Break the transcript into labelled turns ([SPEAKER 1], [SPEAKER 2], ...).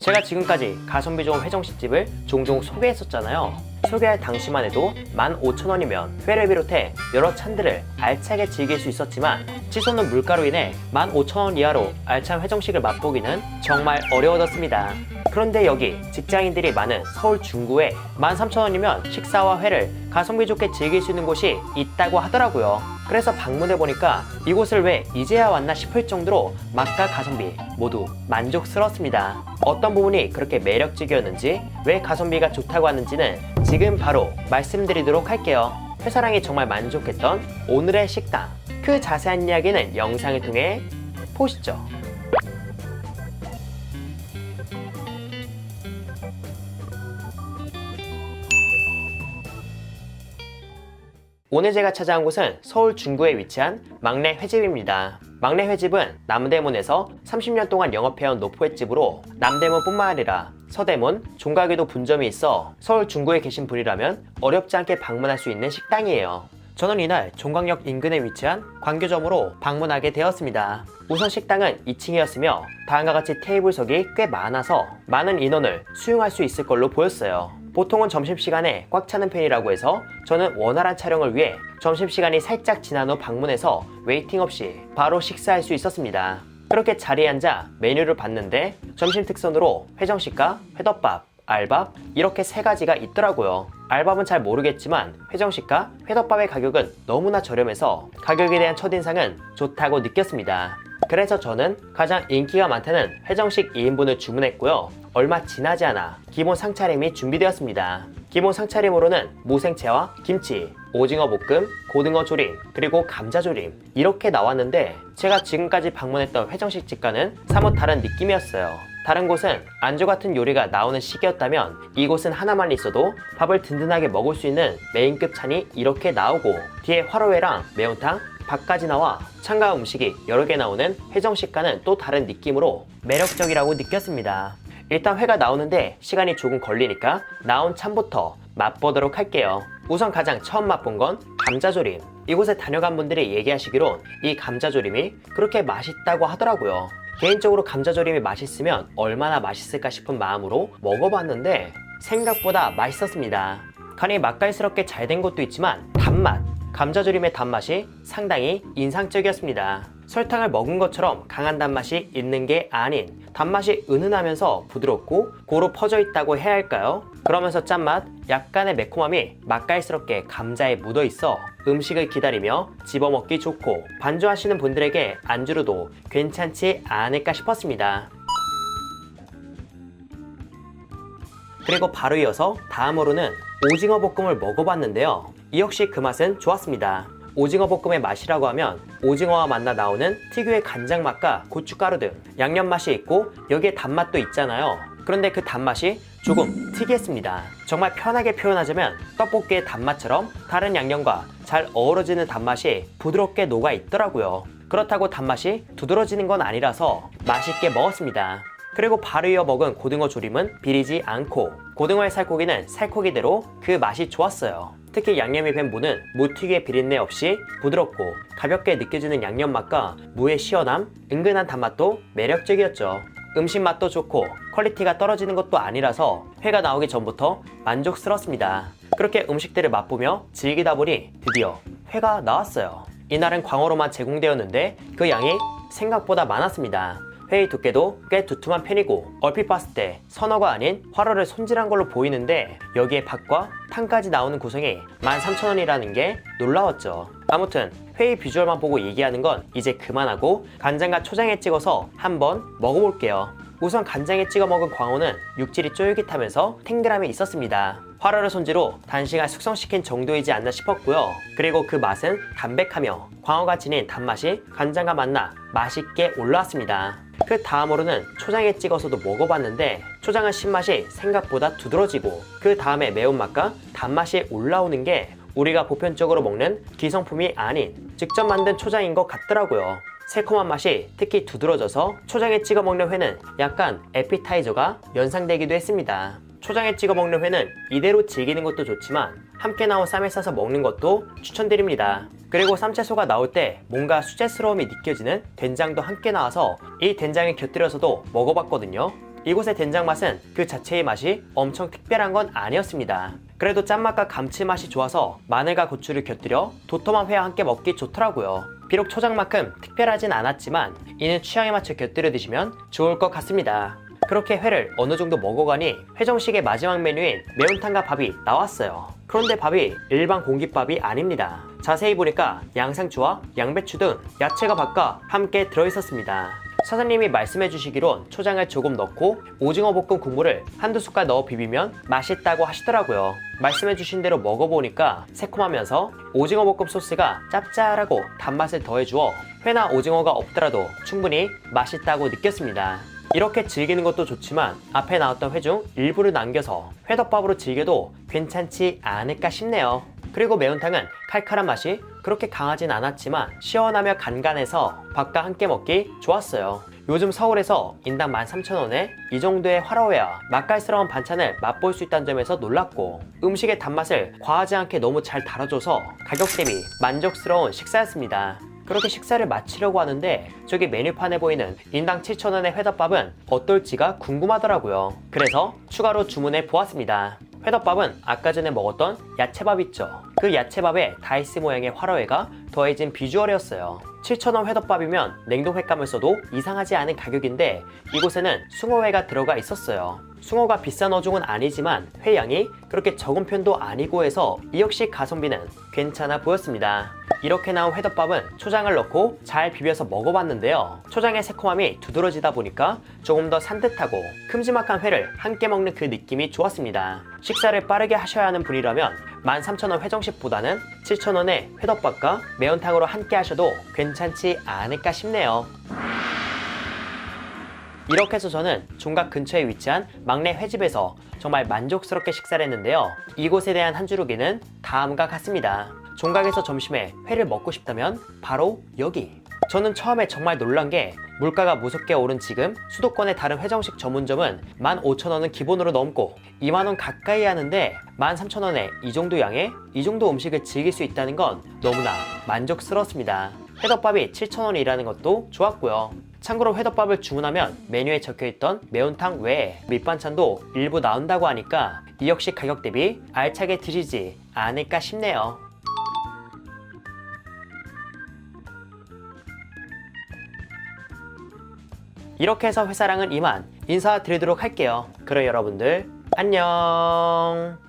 [SPEAKER 1] 제가 지금까지 가성비 좋은 회정식집을 종종 소개했었잖아요. 소개할 당시만 해도 15,000원이면 회를 비롯해 여러 찬들을 알차게 즐길 수 있었지만 치솟는 물가로 인해 15,000원 이하로 알찬 회정식을 맛보기는 정말 어려워졌습니다. 그런데 여기 직장인들이 많은 서울 중구에 13,000원이면 식사와 회를 가성비 좋게 즐길 수 있는 곳이 있다고 하더라고요. 그래서 방문해보니까 이곳을 왜 이제야 왔나 싶을 정도로 맛과 가성비 모두 만족스러웠습니다. 어떤 부분이 그렇게 매력적이었는지, 왜 가성비가 좋다고 하는지는 지금 바로 말씀드리도록 할게요. 회사랑이 정말 만족했던 오늘의 식당, 그 자세한 이야기는 영상을 통해 보시죠. 오늘 제가 찾아온 곳은 서울 중구에 위치한 막내 회집입니다. 막내 회집은 남대문에서 30년 동안 영업해온 노포횟집으로 남대문뿐만 아니라 서대문, 종각에도 분점이 있어 서울 중구에 계신 분이라면 어렵지 않게 방문할 수 있는 식당이에요. 저는 이날 종각역 인근에 위치한 광교점으로 방문하게 되었습니다. 우선 식당은 2층이었으며 다음과 같이 테이블석이 꽤 많아서 많은 인원을 수용할 수 있을 걸로 보였어요. 보통은 점심시간에 꽉 차는 편이라고 해서 저는 원활한 촬영을 위해 점심시간이 살짝 지난 후 방문해서 웨이팅 없이 바로 식사할 수 있었습니다. 그렇게 자리에 앉아 메뉴를 봤는데 점심 특선으로 회정식과 회덮밥, 알밥 이렇게 세 가지가 있더라고요. 알밥은 잘 모르겠지만 회정식과 회덮밥의 가격은 너무나 저렴해서 가격에 대한 첫인상은 좋다고 느꼈습니다. 그래서 저는 가장 인기가 많다는 회정식 2인분을 주문했고요. 얼마 지나지 않아 기본 상차림이 준비되었습니다. 기본 상차림으로는 무생채와 김치, 오징어 볶음, 고등어 조림, 그리고 감자 조림 이렇게 나왔는데 제가 지금까지 방문했던 회정식 집과는 사뭇 다른 느낌이었어요. 다른 곳은 안주 같은 요리가 나오는 시기였다면 이곳은 하나만 있어도 밥을 든든하게 먹을 수 있는 메인급 찬이 이렇게 나오고 뒤에 화로회랑 매운탕, 밥까지 나와 첨가 음식이 여러 개 나오는 회정식과는 또 다른 느낌으로 매력적이라고 느꼈습니다. 일단 회가 나오는데 시간이 조금 걸리니까 나온 참부터 맛보도록 할게요. 우선 가장 처음 맛본 건 감자조림. 이곳에 다녀간 분들이 얘기하시기론 이 감자조림이 그렇게 맛있다고 하더라고요. 개인적으로 감자조림이 맛있으면 얼마나 맛있을까 싶은 마음으로 먹어봤는데 생각보다 맛있었습니다. 간이 맛깔스럽게 잘 된 것도 있지만 단맛, 감자조림의 단맛이 상당히 인상적이었습니다. 설탕을 먹은 것처럼 강한 단맛이 있는 게 아닌 단맛이 은은하면서 부드럽고 고루 퍼져 있다고 해야 할까요? 그러면서 짠맛, 약간의 매콤함이 맛깔스럽게 감자에 묻어 있어 음식을 기다리며 집어먹기 좋고 반주하시는 분들에게 안주로도 괜찮지 않을까 싶었습니다. 그리고 바로 이어서 다음으로는 오징어 볶음을 먹어봤는데요. 이 역시 그 맛은 좋았습니다. 오징어 볶음의 맛이라고 하면 오징어와 만나 나오는 특유의 간장 맛과 고춧가루 등 양념 맛이 있고 여기에 단맛도 있잖아요. 그런데 그 단맛이 조금 특이했습니다. 정말 편하게 표현하자면 떡볶이의 단맛처럼 다른 양념과 잘 어우러지는 단맛이 부드럽게 녹아 있더라고요. 그렇다고 단맛이 두드러지는 건 아니라서 맛있게 먹었습니다. 그리고 바로 이어 먹은 고등어 조림은 비리지 않고 고등어의 살코기는 살코기대로 그 맛이 좋았어요. 특히 양념이 밴 무는 무 특유의 비린내 없이 부드럽고 가볍게 느껴지는 양념 맛과 무의 시원함, 은근한 단맛도 매력적이었죠. 음식 맛도 좋고 퀄리티가 떨어지는 것도 아니라서 회가 나오기 전부터 만족스럽습니다. 그렇게 음식들을 맛보며 즐기다 보니 드디어 회가 나왔어요. 이날은 광어로만 제공되었는데 그 양이 생각보다 많았습니다. 회의 두께도 꽤 두툼한 편이고 얼핏 봤을 때 선어가 아닌 화로를 손질한 걸로 보이는데 여기에 밥과 탕까지 나오는 구성이 13,000원이라는 게 놀라웠죠. 아무튼 회의 비주얼만 보고 얘기하는 건 이제 그만하고 간장과 초장에 찍어서 한번 먹어볼게요. 우선 간장에 찍어 먹은 광어는 육질이 쫄깃하면서 탱글함이 있었습니다. 화로를 손질로 단시간 숙성시킨 정도이지 않나 싶었고요. 그리고 그 맛은 담백하며 광어가 지닌 단맛이 간장과 만나 맛있게 올라왔습니다. 그 다음으로는 초장에 찍어서도 먹어봤는데 초장은 신맛이 생각보다 두드러지고 그 다음에 매운맛과 단맛이 올라오는 게 우리가 보편적으로 먹는 기성품이 아닌 직접 만든 초장인 것 같더라고요. 새콤한 맛이 특히 두드러져서 초장에 찍어 먹는 회는 약간 에피타이저가 연상되기도 했습니다. 초장에 찍어 먹는 회는 이대로 즐기는 것도 좋지만 함께 나온 쌈에 싸서 먹는 것도 추천드립니다. 그리고 쌈채소가 나올 때 뭔가 수제스러움이 느껴지는 된장도 함께 나와서 이 된장에 곁들여서도 먹어봤거든요. 이곳의 된장 맛은 그 자체의 맛이 엄청 특별한 건 아니었습니다. 그래도 짠맛과 감칠맛이 좋아서 마늘과 고추를 곁들여 도톰한 회와 함께 먹기 좋더라고요. 비록 초장만큼 특별하진 않았지만 이는 취향에 맞춰 곁들여 드시면 좋을 것 같습니다. 그렇게 회를 어느 정도 먹어가니 회정식의 마지막 메뉴인 매운탕과 밥이 나왔어요. 그런데 밥이 일반 공깃밥이 아닙니다. 자세히 보니까 양상추와 양배추 등 야채가 밥과 함께 들어있었습니다. 사장님이 말씀해 주시기론 초장을 조금 넣고 오징어 볶음 국물을 한두 숟갈 넣어 비비면 맛있다고 하시더라고요. 말씀해 주신 대로 먹어보니까 새콤하면서 오징어 볶음 소스가 짭짤하고 단맛을 더해주어 회나 오징어가 없더라도 충분히 맛있다고 느꼈습니다. 이렇게 즐기는 것도 좋지만 앞에 나왔던 회 중 일부를 남겨서 회덮밥으로 즐겨도 괜찮지 않을까 싶네요. 그리고 매운탕은 칼칼한 맛이 그렇게 강하진 않았지만 시원하며 간간해서 밥과 함께 먹기 좋았어요. 요즘 서울에서 인당 13,000원에 이 정도의 화로회와 맛깔스러운 반찬을 맛볼 수 있다는 점에서 놀랐고, 음식의 단맛을 과하지 않게 너무 잘 다뤄줘서 가격 대비 만족스러운 식사였습니다. 그렇게 식사를 마치려고 하는데 저기 메뉴판에 보이는 인당 7,000원의 회덮밥은 어떨지가 궁금하더라고요. 그래서 추가로 주문해 보았습니다. 회덮밥은 아까 전에 먹었던 야채밥 있죠? 그 야채밥에 다이스 모양의 화로회가 더해진 비주얼이었어요. 7,000원 회덮밥이면 냉동 횟감을 써도 이상하지 않은 가격인데 이곳에는 숭어회가 들어가 있었어요. 숭어가 비싼 어종은 아니지만 회양이 그렇게 적은 편도 아니고 해서 이 역시 가성비는 괜찮아 보였습니다. 이렇게 나온 회덮밥은 초장을 넣고 잘 비벼서 먹어봤는데요. 초장의 새콤함이 두드러지다 보니까 조금 더 산뜻하고 큼지막한 회를 함께 먹는 그 느낌이 좋았습니다. 식사를 빠르게 하셔야 하는 분이라면 13,000원 회정식보다는 7,000원의 회덮밥과 매운탕으로 함께 하셔도 괜찮지 않을까 싶네요. 이렇게 해서 저는 종각 근처에 위치한 막내 회집에서 정말 만족스럽게 식사를 했는데요. 이곳에 대한 한 줄기는 다음과 같습니다. 종각에서 점심에 회를 먹고 싶다면 바로 여기. 저는 처음에 정말 놀란 게 물가가 무섭게 오른 지금 수도권의 다른 회정식 전문점은 15,000원은 기본으로 넘고 2만원 가까이 하는데 13,000원에 이 정도 양에 이 정도 음식을 즐길 수 있다는 건 너무나 만족스러웠습니다. 회덮밥이 7,000원이라는 것도 좋았고요. 참고로 회덮밥을 주문하면 메뉴에 적혀있던 매운탕 외에 밑반찬도 일부 나온다고 하니까 이 역시 가격 대비 알차게 드시지 않을까 싶네요. 이렇게 해서 회사랑은 이만 인사드리도록 할게요. 그럼 여러분들 안녕.